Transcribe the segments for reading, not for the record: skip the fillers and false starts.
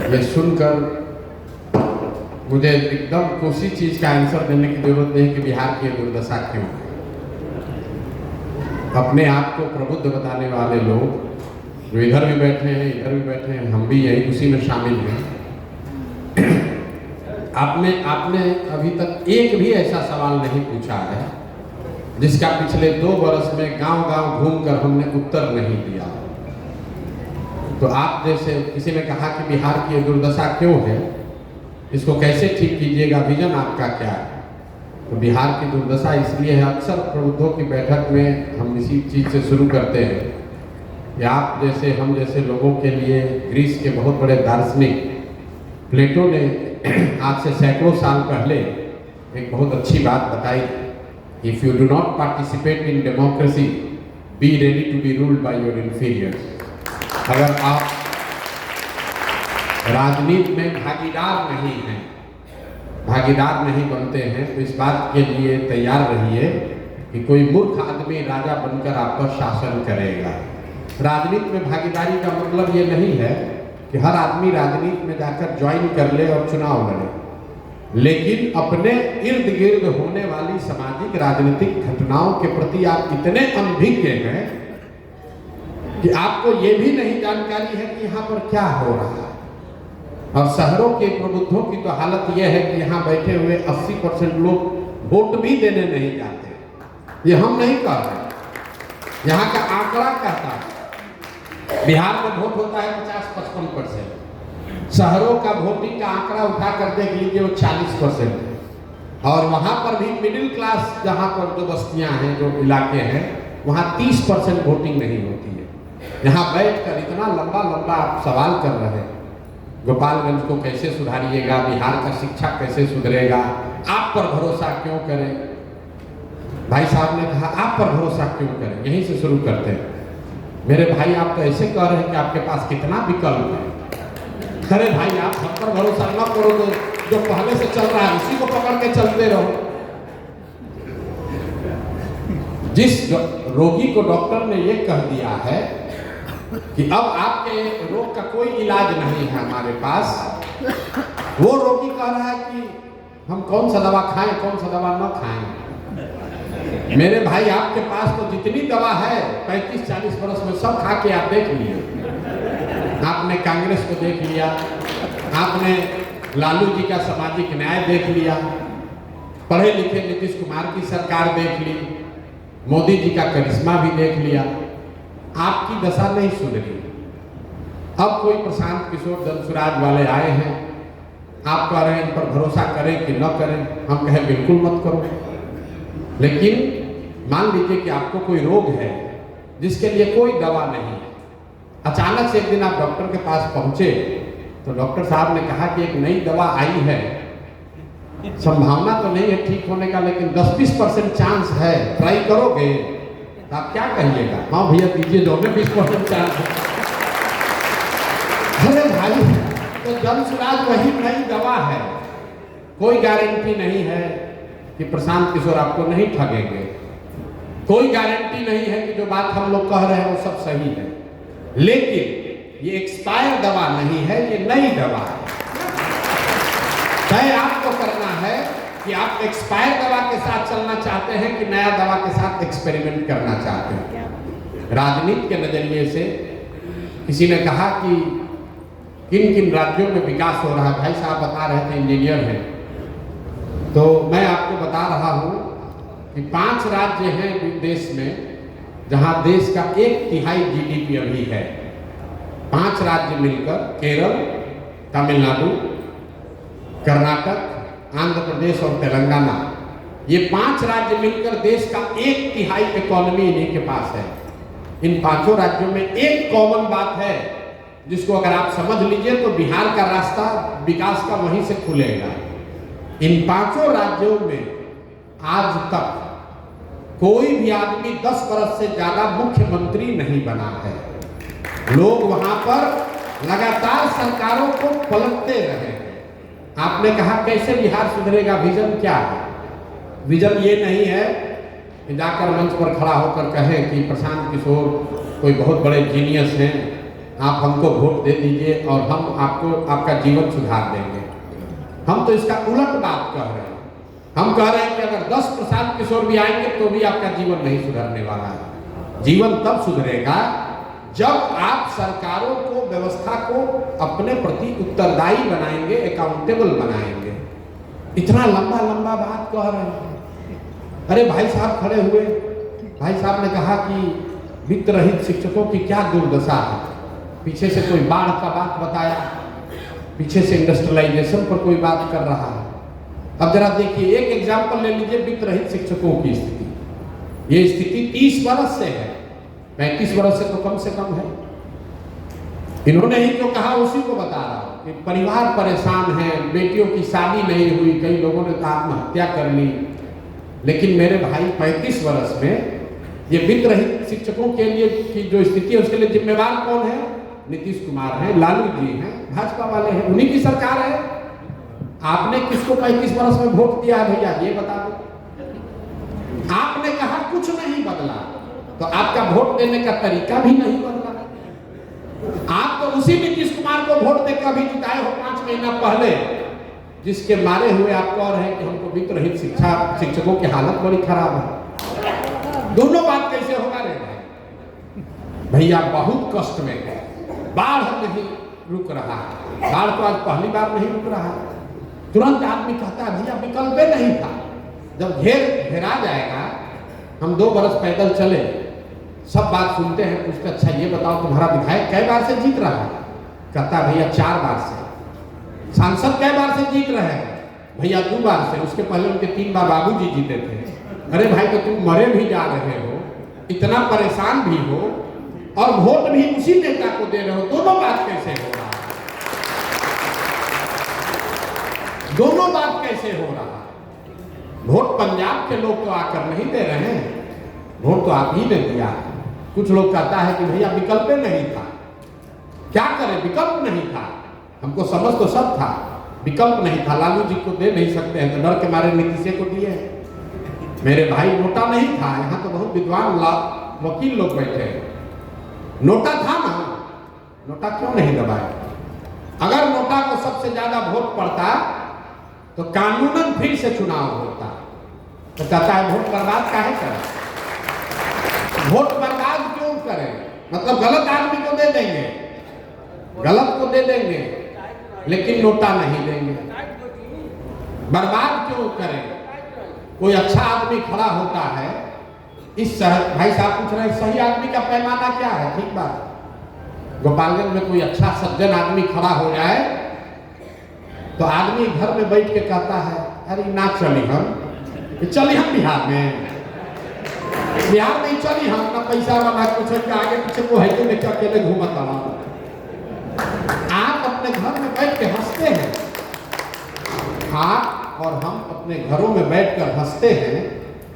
ये सुनकर मुझे एकदम किसी चीज का आंसर देने की जरूरत नहीं कि बिहार की दुर्दशा क्यों है। अपने आप को प्रबुद्ध बताने वाले लोग जो इधर भी बैठे हैं, इधर भी बैठे हैं, हम भी यही उसी में शामिल हैं। आपने अभी तक एक भी ऐसा सवाल नहीं पूछा है जिसका पिछले 2 वर्ष में गांव-गांव घूमकर हमने उत्तर नहीं दिया। तो आप जैसे किसी ने कहा कि बिहार की दुर्दशा क्यों है, इसको कैसे ठीक कीजिएगा, विजन आपका क्या है? तो बिहार की दुर्दशा इसलिए है, अक्सर प्रबुद्धों की बैठक में हम इसी चीज़ से शुरू करते हैं कि आप जैसे हम जैसे लोगों के लिए ग्रीस के बहुत बड़े दार्शनिक प्लेटो ने आज से सैकड़ों साल पहले एक बहुत अच्छी बात बताई, if you do not participate in democracy be ready to be ruled by your inferiors. अगर आप राजनीति में भागीदार नहीं हैं, भागीदार नहीं बनते हैं, तो इस बात के लिए तैयार रहिए कि कोई मूर्ख आदमी राजा बनकर आप पर शासन करेगा। राजनीति में भागीदारी का मतलब ये नहीं है कि हर आदमी राजनीति में जाकर ज्वाइन कर ले और चुनाव लड़े, लेकिन अपने इर्द गिर्द होने वाली सामाजिक राजनीतिक घटनाओं के प्रति आप इतने अनभिज्ञ हैं कि आपको ये भी नहीं जानकारी है कि यहाँ पर क्या हो रहा है। और शहरों के प्रबुद्धों की तो हालत यह है कि यहाँ बैठे हुए 80% लोग वोट भी देने नहीं जाते। ये हम नहीं कह रहे, यहाँ का आंकड़ा कहता है। बिहार में वोट होता है 50-55%, शहरों का वोटिंग का आंकड़ा उठा कर देख लीजिए वो 40% है। और वहाँ पर भी मिडिल क्लास जहाँ पर जो बस्तियाँ हैं, जो इलाके हैं, वहाँ 30% वोटिंग नहीं होती है। यहाँ बैठकर इतना लंबा लंबा आप सवाल कर रहे हैं, गोपालगंज को कैसे सुधारिएगा, बिहार का शिक्षा कैसे सुधरेगा, आप पर भरोसा क्यों करें। भाई साहब ने कहा आप पर भरोसा क्यों करें, यहीं से शुरू करते हैं। मेरे भाई आप तो ऐसे कह रहे हैं कि आपके पास कितना विकल्प है। अरे भाई आप हम पर भरोसा न करो, तो जो पहले से चल रहा है उसी को पकड़ के चलते रहो। जिस रोगी को डॉक्टर ने ये कह दिया है कि अब आपके रोग का कोई इलाज नहीं है हमारे पास, वो रोगी कह रहा है कि हम कौन सा दवा खाएं, कौन सा दवा न खाएं। मेरे भाई आपके पास तो जितनी दवा है 35-40 वर्ष में सब खा के आप देख लिए। आपने कांग्रेस को देख लिया, आपने लालू जी का सामाजिक न्याय देख लिया, पढ़े लिखे नीतीश कुमार की सरकार देख ली, मोदी जी का करिश्मा भी देख लिया, आपकी दशा नहीं सुधरी। अब कोई प्रशांत किशोर जनसुराज वाले आए हैं, आप कह रहे हैं इन पर भरोसा करें कि न करें, हम कहें बिल्कुल मत करो। लेकिन मान लीजिए कि आपको कोई रोग है जिसके लिए कोई दवा नहीं है, अचानक से एक दिन आप डॉक्टर के पास पहुंचे तो डॉक्टर साहब ने कहा कि एक नई दवा आई है, संभावना तो नहीं है ठीक होने का, लेकिन 10-20% चांस है, ट्राई करोगे? तो आप क्या कहिएगा? हाँ भैया दीजिए, जो में 20% चांस है। अरे भाई तो जनसुराज वही नई दवा है, कोई गारंटी नहीं है कि प्रशांत किशोर आपको नहीं ठगेंगे, कोई गारंटी नहीं है कि जो बात हम लोग कह रहे हैं वो सब सही है। लेकिन ये एक्सपायर दवा नहीं है, ये नई दवा है। तय आपको करना है कि आप एक्सपायर दवा के साथ चलना चाहते हैं कि नया दवा के साथ एक्सपेरिमेंट करना चाहते हैं। राजनीति के नजरिए से किसी ने कहा कि किन किन राज्यों में विकास हो रहा है, भाई साहब बता रहे थे इंजीनियर हैं, तो मैं आपको बता रहा हूं कि 5 राज्य हैं देश में जहां देश का 1/3 GDP अभी है। 5 राज्य मिलकर, केरल, तमिलनाडु, कर्नाटक, आंध्र प्रदेश और तेलंगाना, ये 5 राज्य मिलकर देश का 1/3 इकोनॉमी इन्हीं के पास है। इन 5 राज्यों में एक कॉमन बात है जिसको अगर आप समझ लीजिए तो बिहार का रास्ता विकास का वहीं से खुलेगा। इन 5 राज्यों में आज तक कोई भी आदमी 10 वर्ष से ज्यादा मुख्यमंत्री नहीं बना है। लोग वहां पर लगातार सरकारों को पलटते रहे। आपने कहा कैसे बिहार सुधरेगा, विजन क्या है? विजन ये नहीं है कि जाकर मंच पर खड़ा होकर कहें कि प्रशांत किशोर कोई बहुत बड़े जीनियस हैं आप हमको वोट दे दीजिए और हम आपको आपका जीवन सुधार देंगे। हम तो इसका उलट बात कह रहे हैं। हम कह रहे हैं कि अगर 10 प्रशांत किशोर भी आएंगे तो भी आपका जीवन नहीं सुधरने वाला है। जीवन तब सुधरेगा जब आप सरकारों को, व्यवस्था को अपने प्रति उत्तरदायी बनाएंगे, अकाउंटेबल बनाएंगे। इतना लंबा लंबा बात कह रहे हैं। अरे भाई साहब खड़े हुए, भाई साहब ने कहा कि वित्त रहित शिक्षकों की क्या दुर्दशा है। पीछे से कोई बाढ़ का बात बताया, पीछे से इंडस्ट्रियलाइजेशन पर कोई बात कर रहा है। अब जरा देखिए, एक एग्जाम्पल ले लीजिए वित्त रहित शिक्षकों की स्थिति। ये स्थिति 30 वर्ष से है, 35 वर्ष से तो कम है। इन्होंने ही जो कहा उसी को बता रहा हूं कि परिवार परेशान है, बेटियों की शादी नहीं हुई, कई लोगों ने तो आत्महत्या कर ली। लेकिन मेरे भाई 35 वर्ष में ये वित्त रहित शिक्षकों के लिए की जो स्थिति है उसके लिए जिम्मेवार कौन है? नीतीश कुमार है, लालू जी हैं, भाजपा वाले हैं, उन्हीं की सरकार है। आपने किसको 35 वर्ष में वोट दिया है भैया, ये बता दो। आपने कहा कुछ नहीं बदला, तो आपका वोट देने का तरीका भी नहीं बदला। आप तो उसी नीतीश कुमार को वोट देकर भी जिताए हो 5 महीना पहले, जिसके मारे हुए आपको और है कि हमको वित्त रहित शिक्षकों की हालत बड़ी खराब है। दोनों बात कैसे होगा रे भाई? भैया बहुत कष्ट में है, बाढ़ नहीं रुक रहा है। बाढ़ तो आज पहली बार नहीं रुक रहा है। तुरंत आदमी कहता है भैया विकल्प नहीं था। जब घेरा जाएगा, हम 2 बरस पैदल चले, सब बात सुनते हैं, पूछते अच्छा ये बताओ तुम्हारा विधायक कई बार से जीत रहा है? कहता भैया 4 बार से। सांसद कई बार से जीत रहे हैं? भैया 2 बार से, उसके पहले उनके 3 बार बाबूजी जीते थे। अरे भाई तो तुम मरे भी जा रहे हो, इतना परेशान भी हो और वोट भी उसी नेता को दे रहे हो, दोनों बात कैसे हो रहा है? दोनों बात कैसे हो रहा है? वोट पंजाब के लोग तो आकर नहीं दे रहे हैं, वोट तो आप ही ने दिया। कुछ लोग कहता है कि भैया विकल्प नहीं था। क्या करें, विकल्प नहीं था। हमको समझ तो सब था, विकल्प नहीं था। लालू जी को दे नहीं सकते हैं तो डर के मारे नीतीश को दिए। मेरे भाई नोटा नहीं था, यहाँ तो बहुत विद्वान वकील लोग बैठे हैं। नोटा था ना, नोटा क्यों नहीं दबाए? अगर नोटा को सबसे ज्यादा वोट पड़ता तो कानूनन फिर से चुनाव होता। तो कहता है वोट बर्बाद काहे करें? वोट बर्बाद क्यों करें? मतलब गलत आदमी को दे देंगे, गलत को दे देंगे, लेकिन नोटा नहीं देंगे। बर्बाद क्यों करें? कोई अच्छा आदमी खड़ा होता है, इस भाई साहब पूछ रहे हैं सही आदमी का पैमाना क्या है? ठीक बात, गोपालगंज में कोई अच्छा सज्जन आदमी खड़ा हो जाए तो आदमी घर में बैठ के कहता है अरे ना चली हम बिहार में, बिहार नहीं चली हम ना पैसा वाला कुछ आगे पीछे को है लेकर अकेले घूमता। आप अपने घर में बैठ के हंसते हैं, आप और हम अपने घरों में बैठकर हंसते हैं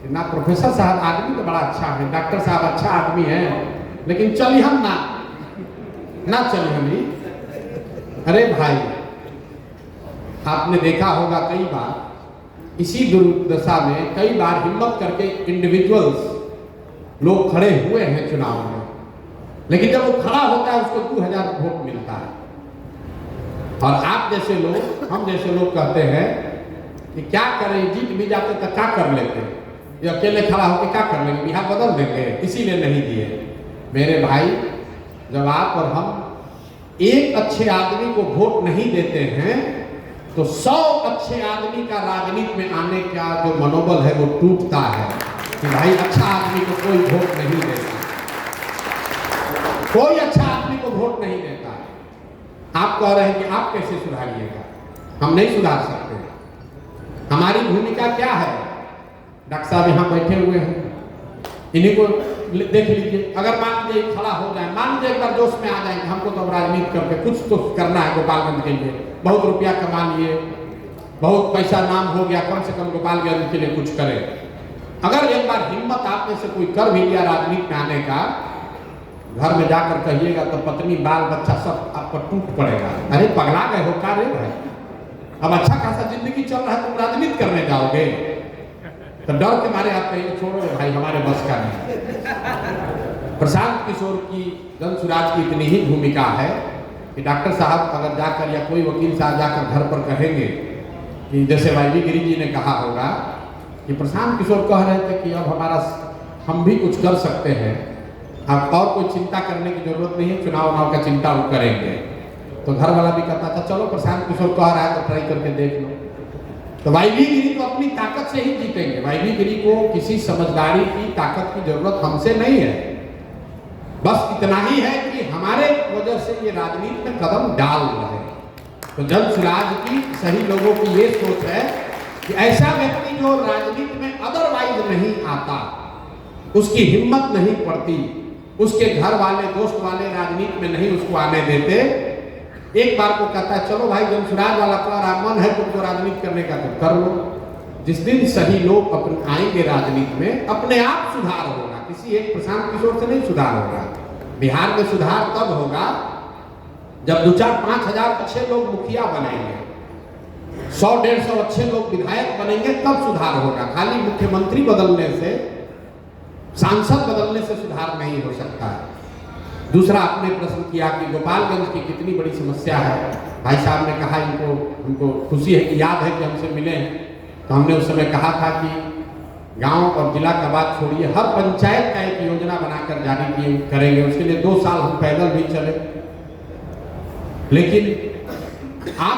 कि ना प्रोफेसर साहब आदमी तो बड़ा अच्छा है, डॉक्टर साहब अच्छा आदमी है, लेकिन चली हम ना चली हम ही। अरे भाई आपने देखा होगा कई बार इसी दुर्दशा में कई बार हिम्मत करके इंडिविजुअल्स लोग खड़े हुए हैं चुनाव में, लेकिन जब वो खड़ा होता है उसको 2000 वोट मिलता है। और आप जैसे लोग, हम जैसे लोग कहते हैं कि क्या करें, जीत भी जाते तो क्या कर लेते, ये अकेले खड़ा होकर क्या कर लेंगे, बिहार बदल देंगे, इसीलिए नहीं दिए। मेरे भाई जब आप और हम एक अच्छे आदमी को वोट नहीं देते हैं तो 100 अच्छे आदमी का राजनीति में आने का जो मनोबल है वो टूटता है कि भाई अच्छा आदमी को कोई वोट नहीं देता, कोई अच्छा आदमी को वोट नहीं देता। आप कह रहे हैं कि आप कैसे सुधारिएगा? हम नहीं सुधार सकते। हमारी भूमिका क्या है? डॉक्टर साहब यहाँ बैठे हुए हैं, इन्हीं को देख लीजिए। अगर मान लीजिए खड़ा हो जाए, मान लीजिए एक बार जोश में आ जाए, हमको तो राजनीति करके कुछ तो करना है गोपालगंज के लिए, बहुत रुपया कमा लिए, बहुत पैसा नाम हो गया, कम से कम गोपालगंज के लिए कुछ करें। अगर एक बार हिम्मत आप में से कोई कर भी लिया राजनीति में आने का, घर में जाकर कहिएगा तो पत्नी बाल बच्चा सब आप पर टूट पड़ेगा। अरे पगला गए हो क्या रे भाई? अब अच्छा खासा जिंदगी चल रहा है, तुम राजनीति करने जाओगे? तो डर के मारे आप कहिए छोड़ो भाई हमारे बस का नहीं। प्रशांत किशोर की जनसुराज की इतनी ही भूमिका है कि डॉक्टर साहब अगर जाकर या कोई वकील साहब जाकर घर पर कहेंगे कि जैसे वाईवी गिरी जी ने कहा होगा कि प्रशांत किशोर कह रहे थे कि अब हम भी कुछ कर सकते हैं, अब और कोई चिंता करने की जरूरत नहीं है, चुनाव का चिंता वो करेंगे, तो घर वाला भी कहता था चलो प्रशांत किशोर कह रहा है तो ट्राई करके देख लो। तो वाईवी गिरी तो अपनी ताकत से ही जीतेंगे। वाईवी गिरी को किसी समझदारी की ताकत की जरूरत हमसे नहीं है, बस इतना ही है कि हमारे वजह से ये राजनीति में कदम डाल रहे हैं। तो जनसुराज की सही लोगों की ये सोच है कि ऐसा व्यक्ति जो राजनीति में अदरवाइज नहीं आता, उसकी हिम्मत नहीं पड़ती, उसके घर वाले दोस्त वाले राजनीति में नहीं उसको आने देते, एक बार को कहता है चलो भाई जनसुराज वाला तुम्हारा मन है तुमको राजनीति करने का तो कर लो। जिस दिन सही लोग अपने आएंगे राजनीति में, अपने आप सुधार होगा, किसी एक प्रशांत किशोर से नहीं सुधार होगा। बिहार में सुधार तब होगा जब 2-4-5 अच्छे लोग मुखिया बनेंगे, 100-150 अच्छे लोग विधायक बनेंगे, तब सुधार होगा। खाली मुख्यमंत्री बदलने से, सांसद बदलने से सुधार नहीं हो सकता है। दूसरा आपने प्रश्न किया कि गोपालगंज की कितनी बड़ी समस्या है। भाई साहब ने कहा उनको खुशी है कि याद है कि हमसे मिले हैं, तो हमने उस समय कहा था कि गांव और जिला का बात छोड़िए, हर पंचायत का एक योजना बनाकर जारी करेंगे। उसके लिए 2 साल हम पैदल भी चले, लेकिन आप